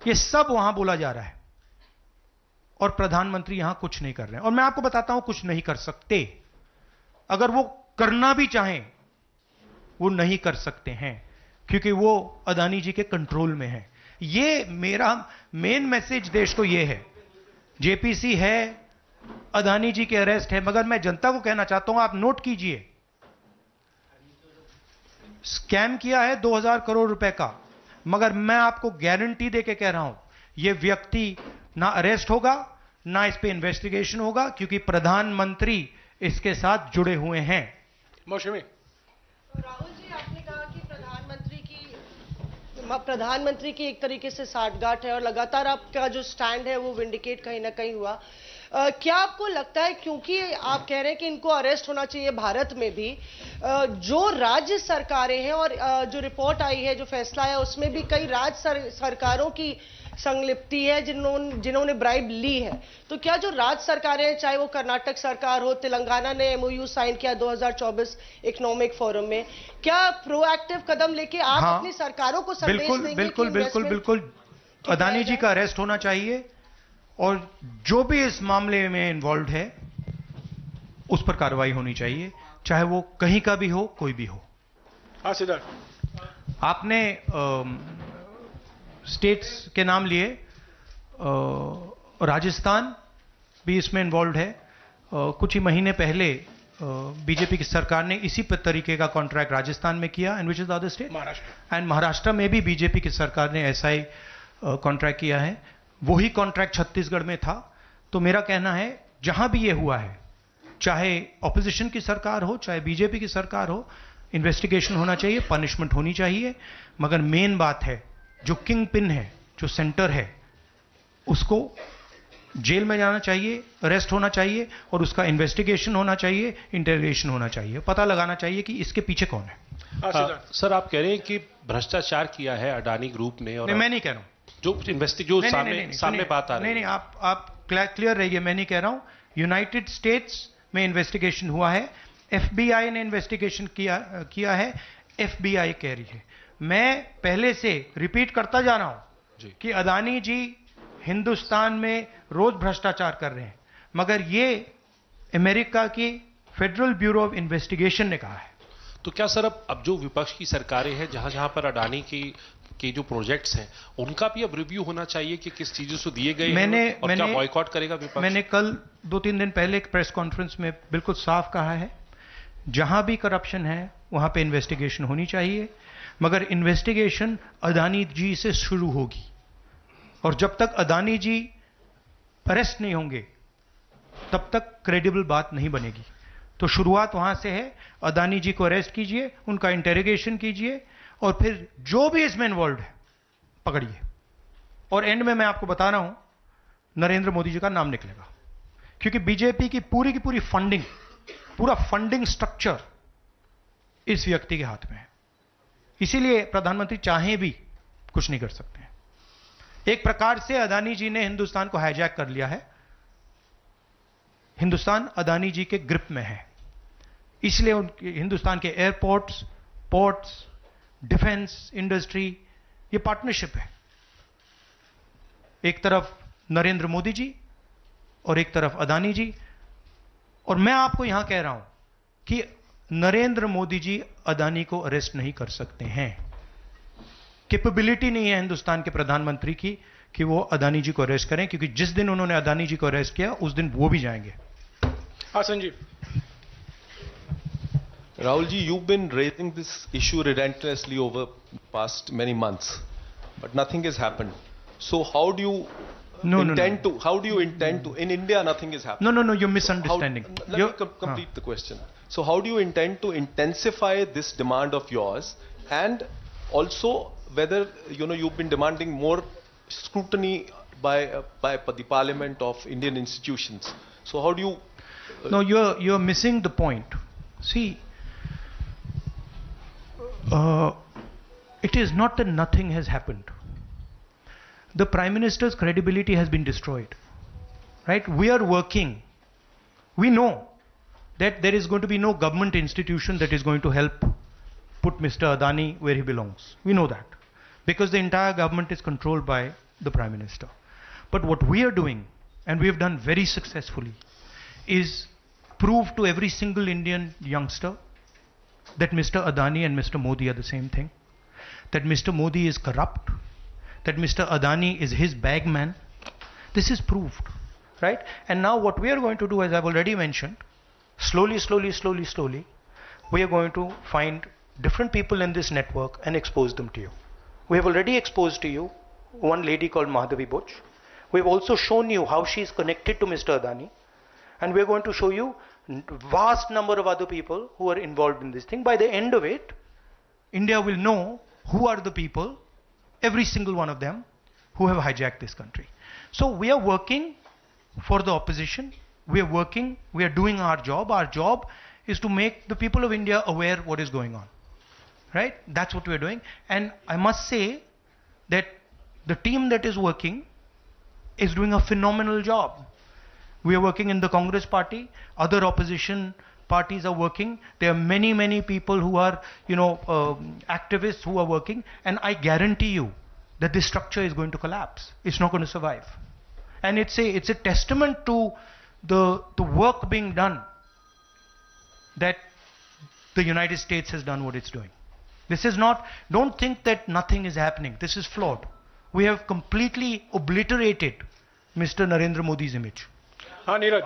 ये सब वहां बोला जा रहा है और प्रधानमंत्री यहां कुछ नहीं कर रहे हैं। और मैं आपको बताता हूं कुछ नहीं कर सकते। अगर वो करना भी चाहें वो नहीं कर सकते हैं क्योंकि वो अदानी जी के कंट्रोल में है। ये मेरा मेन मैसेज देश को ये है, जेपीसी है, अदानी जी के अरेस्ट है, मगर मैं जनता को कहना चाहता हूं आप नोट कीजिए, स्कैम किया है 2000 करोड़ रुपए का, मगर मैं आपको गारंटी देके कह रहा हूं यह व्यक्ति ना अरेस्ट होगा ना इस पे इन्वेस्टिगेशन होगा क्योंकि प्रधानमंत्री इसके साथ जुड़े हुए हैं। मौसमी राहुल जी, आपने कहा कि प्रधानमंत्री की एक तरीके से साठगांठ है और लगातार आपका जो स्टैंड है वो विंडिकेट कहीं ना कहीं हुआ। क्या आपको लगता है, क्योंकि आप कह रहे हैं कि इनको अरेस्ट होना चाहिए भारत में भी, जो राज्य सरकारें हैं और जो रिपोर्ट आई है, जो फैसला है, उसमें भी कई राज्य सरकारों की संलिप्ति है जिन्होंने ब्राइब ली है, तो क्या जो राज्य सरकारें हैं, चाहे वो कर्नाटक सरकार हो, तेलंगाना ने एमओयू साइन किया 2024 इकोनॉमिक फोरम में, क्या प्रोएक्टिव कदम लेके आप अपनी सरकारों को संदेश देंगे? बिल्कुल बिल्कुल बिल्कुल अदानी जी का अरेस्ट होना चाहिए और जो भी इस मामले में इन्वॉल्व है उस पर कार्रवाई होनी चाहिए, चाहे वो कहीं का भी हो, कोई भी हो। हाँ सिद्धार्थ, आपने स्टेट्स के नाम लिए, राजस्थान भी इसमें इन्वॉल्व है। कुछ ही महीने पहले बीजेपी की सरकार ने इसी तरीके का कॉन्ट्रैक्ट राजस्थान में किया, and which is the other state, Maharashtra, and Maharashtra में भी बीजेपी की सरकार ने ऐसा ही कॉन्ट्रैक्ट किया है। वही कॉन्ट्रैक्ट छत्तीसगढ़ में था। तो मेरा कहना है जहां भी ये हुआ है, चाहे ऑपोजिशन की सरकार हो चाहे बीजेपी की सरकार हो, इन्वेस्टिगेशन होना चाहिए, पनिशमेंट होनी चाहिए, मगर मेन बात है जो किंग पिन है, जो सेंटर है, उसको जेल में जाना चाहिए, अरेस्ट होना चाहिए और उसका इन्वेस्टिगेशन होना चाहिए, इंटरोगेशन होना चाहिए, पता लगाना चाहिए कि इसके पीछे कौन है। सर, आप कह रहे हैं कि भ्रष्टाचार किया है अडानी ग्रुप ने, और नहीं, मैं नहीं कह रहा हूं, जो सामने बात आ रही है। नहीं, आप क्लियर रहिए, मैं नहीं कह रहा हूं। यूनाइटेड स्टेट्स में इन्वेस्टिगेशन हुआ है, एफबीआई ने इन्वेस्टिगेशन किया है, एफबीआई कह रही है। मैं पहले से रिपीट करता जा रहा हूं कि अदानी जी हिंदुस्तान में रोज भ्रष्टाचार कर रहे हैं, मगर ये अमेरिका की फेडरल ब्यूरो ऑफ इन्वेस्टिगेशन ने कहा है। तो क्या सर अब जो विपक्ष की सरकारें हैं, जहां जहां पर अडानी के जो प्रोजेक्ट्स हैं, उनका भी अब रिव्यू होना चाहिए कि किस चीजों से दिए गए हैं और क्या बॉयकॉट करेगा विपक्ष? मैंने कल 2-3 दिन पहले एक प्रेस कॉन्फ्रेंस में बिल्कुल साफ कहा है, जहां भी करप्शन है वहां पे इन्वेस्टिगेशन होनी चाहिए, मगर इन्वेस्टिगेशन अदानी जी से शुरू होगी और जब तक अदानी जी अरेस्ट नहीं होंगे तब तक क्रेडिबल बात नहीं बनेगी। तो शुरुआत वहां से है, अदानी जी को अरेस्ट कीजिए, उनका इंटेरोगेशन कीजिए और फिर जो भी इसमें इन्वॉल्व है पकड़िए, और एंड में मैं आपको बता रहा हूं नरेंद्र मोदी जी का नाम निकलेगा, क्योंकि बीजेपी की पूरी फंडिंग, पूरा फंडिंग स्ट्रक्चर इस व्यक्ति के हाथ में है। इसीलिए प्रधानमंत्री चाहे भी कुछ नहीं कर सकते हैं। एक प्रकार से अदानी जी ने हिंदुस्तान को हाईजैक कर लिया है, हिंदुस्तान अदानी जी के ग्रिप में है, इसलिए उनके हिंदुस्तान के एयरपोर्ट्स, पोर्ट्स, डिफेंस इंडस्ट्री, ये पार्टनरशिप है। एक तरफ नरेंद्र मोदी जी और एक तरफ अदानी जी, और मैं आपको यहां कह रहा हूं कि नरेंद्र मोदी जी अदानी को अरेस्ट नहीं कर सकते हैं। कैपेबिलिटी नहीं है हिंदुस्तान के प्रधानमंत्री की कि वो अदानी जी को अरेस्ट करें, क्योंकि जिस दिन उन्होंने अदानी जी को अरेस्ट किया उस दिन वो भी जाएंगे। हाँ Sanjeev. Rahul ji, you've been raising this issue relentlessly over past many months, but nothing has happened. So how do you intend to? How do you intend to? In India, nothing is happening. No, you're misunderstanding. Let me complete the question. So how do you intend to intensify this demand of yours, and also whether you've been demanding more scrutiny by the Parliament of Indian institutions? So how do you? No, you're missing the point. See. It is not that nothing has happened. The Prime Minister's credibility has been destroyed. Right? We are working. We know that there is going to be no government institution that is going to help put Mr. Adani where he belongs. We know that. Because the entire government is controlled by the Prime Minister. But what we are doing, and we have done very successfully, is prove to every single Indian youngster that Mr. Adani and Mr. Modi are the same thing, that Mr. Modi is corrupt, that Mr. Adani is his bagman. This is proved, right? And now what we are going to do, as I've already mentioned, slowly, we are going to find different people in this network and expose them to you. We have already exposed to you one lady called Madhavi Buch. We've also shown you how she is connected to Mr. Adani. And we're going to show you vast number of other people who are involved in this thing. By the end of it, India will know who are the people, every single one of them, who have hijacked this country. So we are working for the opposition. We are working, we are doing our job. Our job is to make the people of India aware what is going on. Right? That's what we're doing. And I must say that the team that is working is doing a phenomenal job. We are working in the Congress party. Other opposition parties are working. There are many, many people who are, activists who are working. And I guarantee you that this structure is going to collapse. It's not going to survive. And it's a testament to the work being done that the United States has done what it's doing. This is not, don't think that nothing is happening. This is flawed. We have completely obliterated Mr. Narendra Modi's image. हाँ नीरज